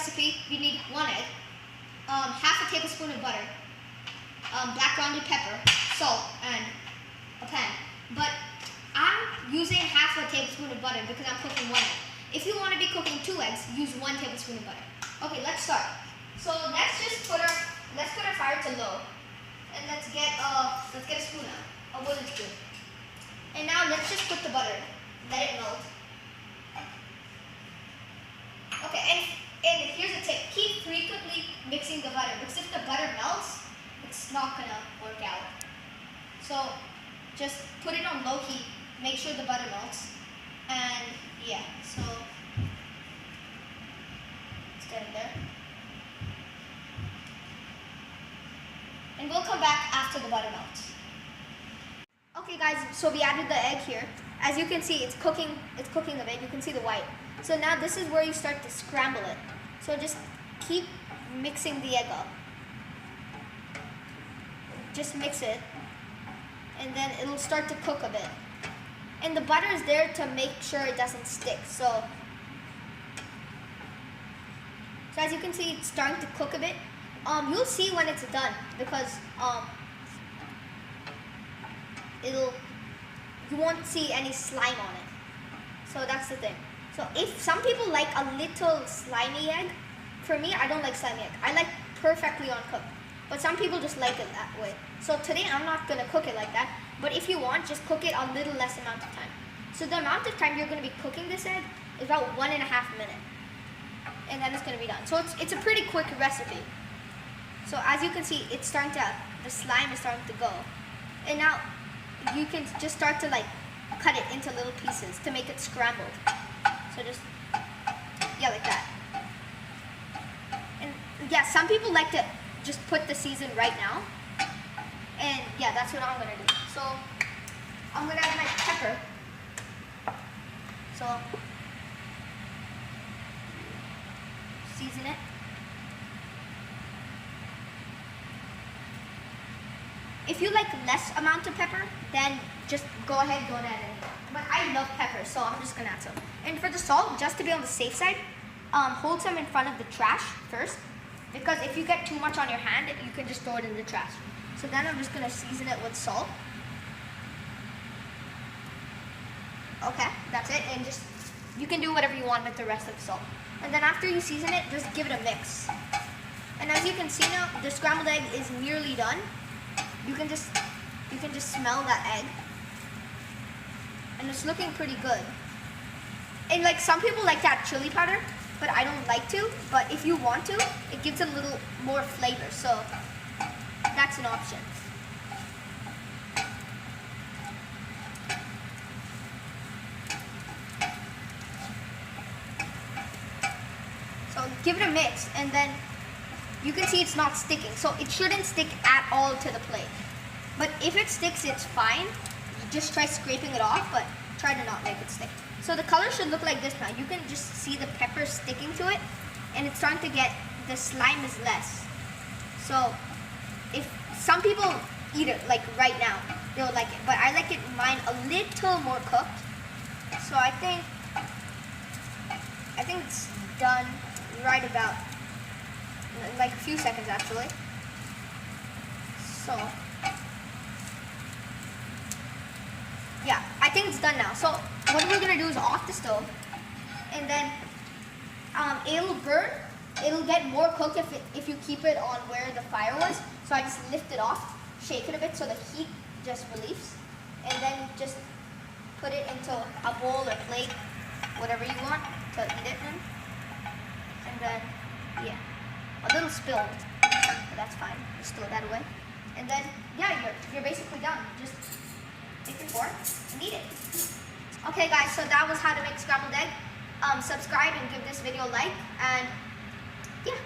recipe, you need 1 egg, half a tablespoon of butter, black grounded pepper, salt, and a pan. But I'm using half a tablespoon of butter because I'm cooking 1 egg. If you want to be cooking 2 eggs, use 1 tablespoon of butter. Okay, let's start. So let's put our fire to low, and let's get a spoon out, a wooden spoon. And now let's just put the butter in. Let it melt. Okay, and here's a tip. Keep frequently mixing the butter, because if the butter melts, it's not gonna work out. So just put it on low heat, make sure the butter melts, and yeah, so let's get it there. And we'll come back after the butter melts. Okay guys, so we added the egg here. As you can see, it's cooking a bit. You can see the white. So now this is where you start to scramble it. So just keep mixing the egg up. Just mix it, and then it'll start to cook a bit. And the butter is there to make sure it doesn't stick. So as you can see, it's starting to cook a bit. You'll see when it's done, because you won't see any slime on it. So that's the thing. So if some people like a little slimy egg, for me, I don't like slimy egg. I like perfectly uncooked. But some people just like it that way. So today I'm not gonna cook it like that. But if you want, just cook it a little less amount of time. So the amount of time you're gonna be cooking this egg is about 1.5 minutes. And then it's gonna be done. So it's a pretty quick recipe. So as you can see, the slime is starting to go. And now you can just start to cut it into little pieces to make it scrambled. So just, yeah, like that. And yeah, some people like to just put the season right now. And yeah, that's what I'm gonna do. So I'm gonna add my pepper. So season it. If you like less amount of pepper, then just go ahead, don't add any. But I love pepper, so I'm just gonna add some. And for the salt, just to be on the safe side, hold some in front of the trash first, because if you get too much on your hand, you can just throw it in the trash. So then I'm just gonna season it with salt. Okay, that's it, and just, you can do whatever you want with the rest of the salt. And then after you season it, just give it a mix. And as you can see now, the scrambled egg is nearly done. You can just smell that egg, and it's looking pretty good. And some people like to add chili powder, but I don't like to. But if you want to, it gives it a little more flavor, so that's an option. So give it a mix, and then you can see it's not sticking. So it shouldn't stick at all to the plate. But if it sticks, it's fine. You just try scraping it off, but try to not make it stick. So the color should look like this now. You can just see the pepper sticking to it, and it's starting to get, the slime is less. So if some people eat it right now, they'll like it. But I like mine a little more cooked. So I think it's done right about, a few seconds actually. So yeah, I think it's done now. So what we're gonna do is off the stove, and then it'll burn. It'll get more cooked if you keep it on where the fire was. So I just lift it off, shake it a bit so the heat just relieves, and then just put it into a bowl or plate, whatever you want to eat it in. And then yeah, a little spilled, but that's fine. Just throw that away. And then yeah, you're basically done. Just take your fork and eat it. Okay guys, so that was how to make scrambled egg. Subscribe and give this video a like, and yeah.